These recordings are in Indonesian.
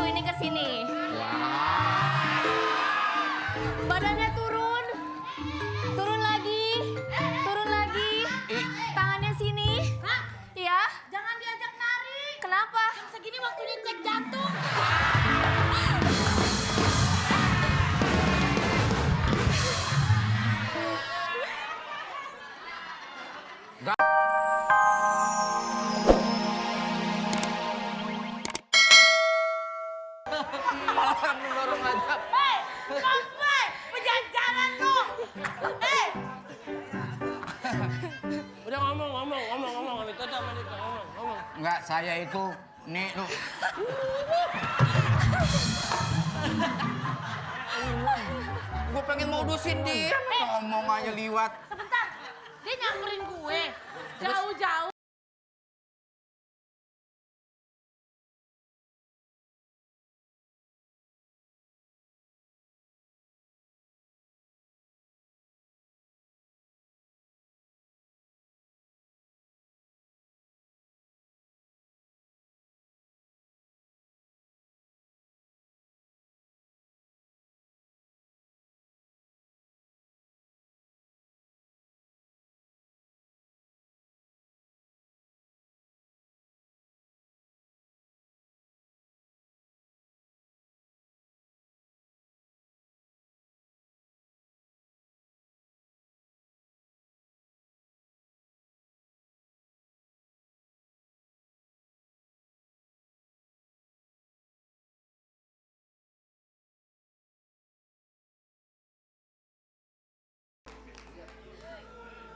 ini ke sini. Badannya turun. Turun lagi. Turun lagi. Tangannya sini. Kak, Ya. jangan diajak nari. Kenapa? Jam segini waktunya cek jantung. Malah mendorong aja. Hei, sampai pejajaran dong. Hei, Udah ngomong, Dito, sama Dito, ngomong. Enggak, saya itu, nih lu. Gue pengen modusin dia, ngomong aja liwat. sebentar. Dia nyamperin gue. Jauh-jauh.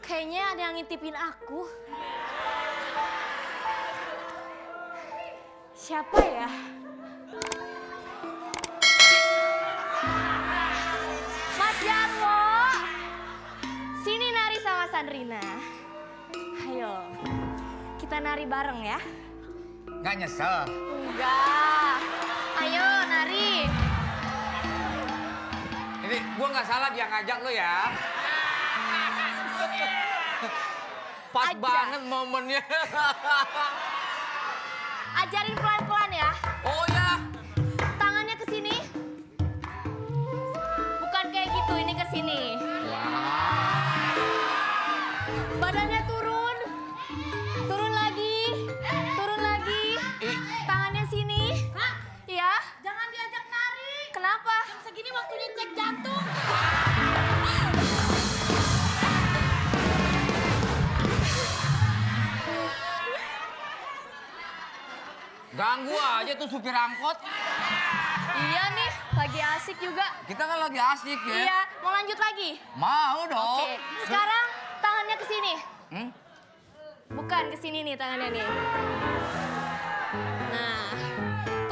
Kayaknya ada yang ngintipin aku. Siapa ya? Mas Jarwo, sini nari sama Sandrina. Ayo, kita nari bareng ya. Nggak nyesel. Enggak. Ayo nari. Ini gue nggak salah dia ngajak lo ya. Pas Aja. banget momennya. Ajarin pelan-pelan ya. Oh ya. Tangannya ke sini. Bukan kayak gitu, ini ke sini. Badannya turun. Turun lagi. Turun lagi. Tangannya sini. Kak, Ya. jangan diajak nari. Kenapa? Jam segini waktunya cek jantung. Ganggu aja tuh supir angkot. Iya nih, lagi asik juga. Kita kan lagi asik ya. Iya, mau lanjut lagi? Mau dong. Oke, sekarang tangannya ke sini. Hmm? Bukan ke sini nih tangannya nih. Nah,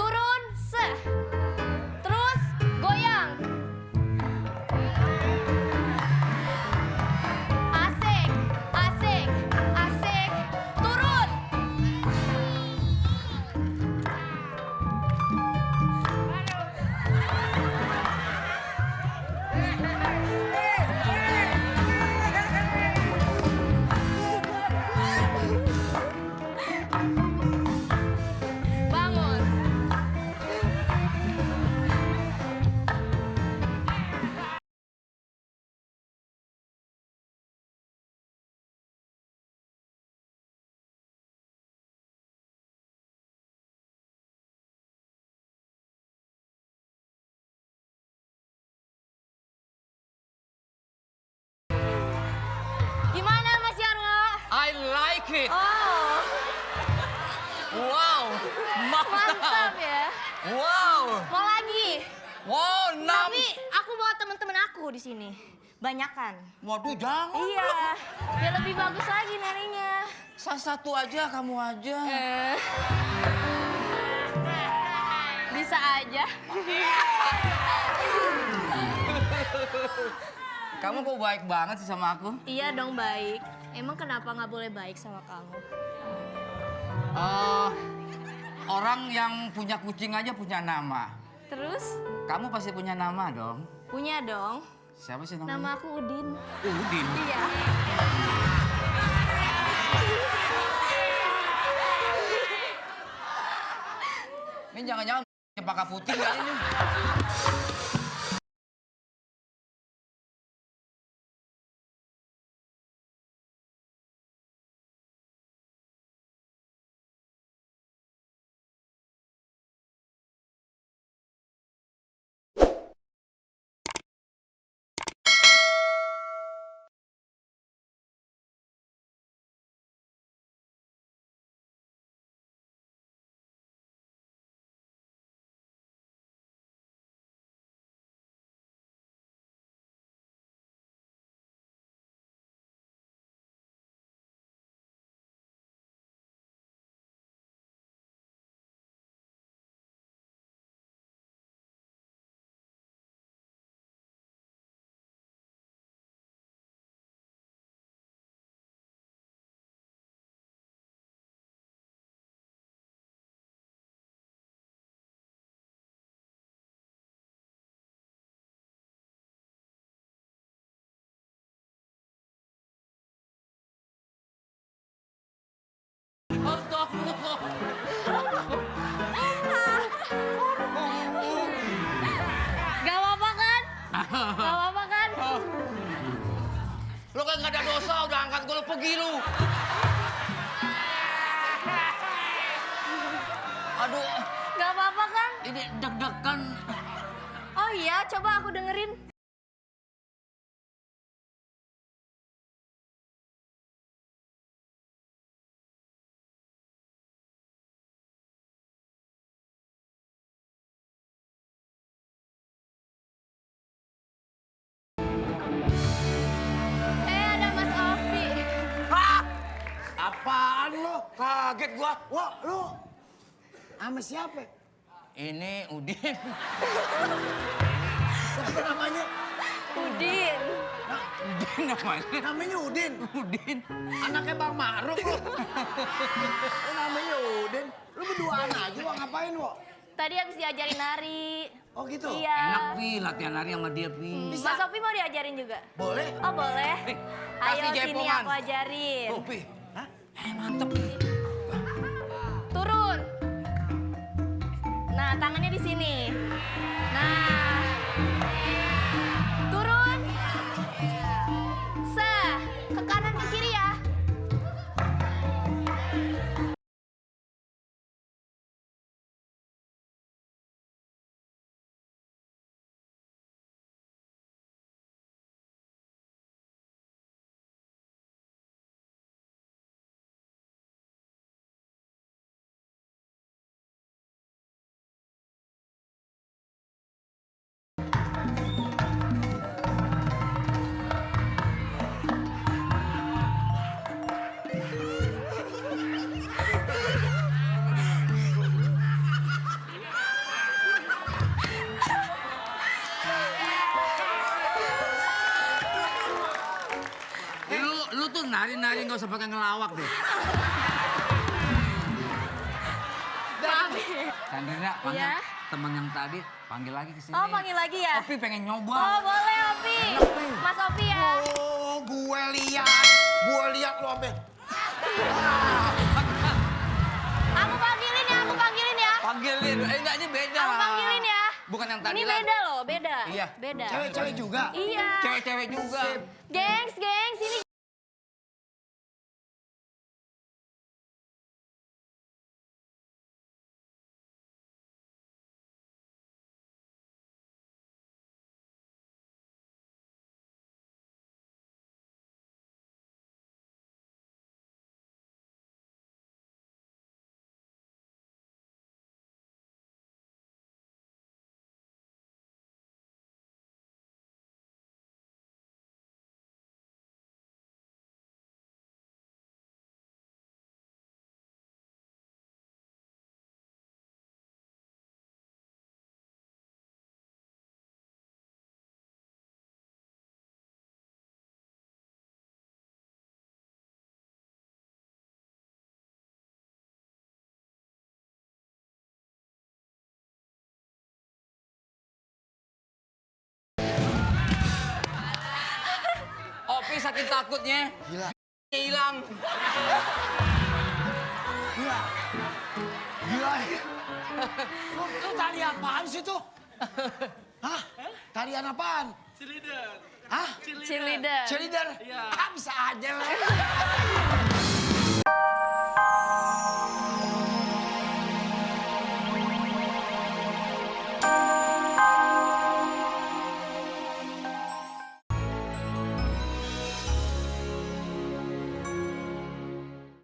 turun, terus goyang. Asik, asik, asik. Turun. Bangun. Gimana Mas Jarwo? I like it. Oh, Wow. mantap ya. Wow. Mau lagi? Wow, 6. Tapi aku bawa teman-teman aku di sini. Banyakan. Waduh, jangan. Iya, biar lebih bagus lagi narinya. Satu aja, kamu aja. Bisa aja. Kamu kok baik banget sih sama aku? Iya dong baik. Emang kenapa nggak boleh baik sama kamu? Orang yang punya kucing aja punya nama. Terus? Kamu pasti punya nama dong. Punya dong. Siapa sih namanya? Nama aku Udin. Udin. Iya. Ini jangan-jangan cempaka putih kali ini. Gak apa-apa kan? Gak apa-apa kan? Lo kan gak ada dosa, udah angkat gue, lo pergi lu. Aduh, Gak apa-apa kan? ini deg-degan. Oh iya, coba aku dengerin. Ada Mas Ovi. Hah? Apaan lo? Kaget gua. Wah, lu sama siapa? Ini Udin. Siapa namanya? Udin. Udin namanya. Namanya Udin. Udin. Anaknya Bang Maruf lo. Lu namanya Udin. Lu berduaan aja, Wak. Ngapain, Wak? Tadi habis diajarin nari. Oh gitu? Iya. Enak, Pi. Latihan nari sama dia, Pi. Mas Ovi mau diajarin juga? Boleh. Oh boleh. Nih, Ayo kasih sini jaipongan. aku ajarin. Tuh, Pi. Hah? Mantep. Turun. Nah, tangannya di sini. Nah. Turun. Ke kanan ke kiri ya. Lu tuh nari-nari nggak usah pakai ngelawak deh. Chandra, panggil Iya? teman yang tadi, panggil lagi ke sini. Oh, panggil lagi ya? Opi pengen nyoba. Oh, boleh Ovi. Mas Ovi ya. Oh, gue lihat lu sampai. Aku panggilin ya, aku panggilin ya. Panggilin, enggak ini beda. Aku panggilin ya. Bukan yang tadi Ini lah. beda loh, beda. Iya. Beda. Cewek-cewek juga. Iya. Cewek-cewek juga. Gengs, gengs, ini. Opi saking takutnya. Gila. Hilang. Gila. Gila. Lu tari apaan sih tuh? Hah? Tarian apaan? Cheerleader. Hah? Cheerleader. Cheerleader? Iya. Ah, bisa aja lah.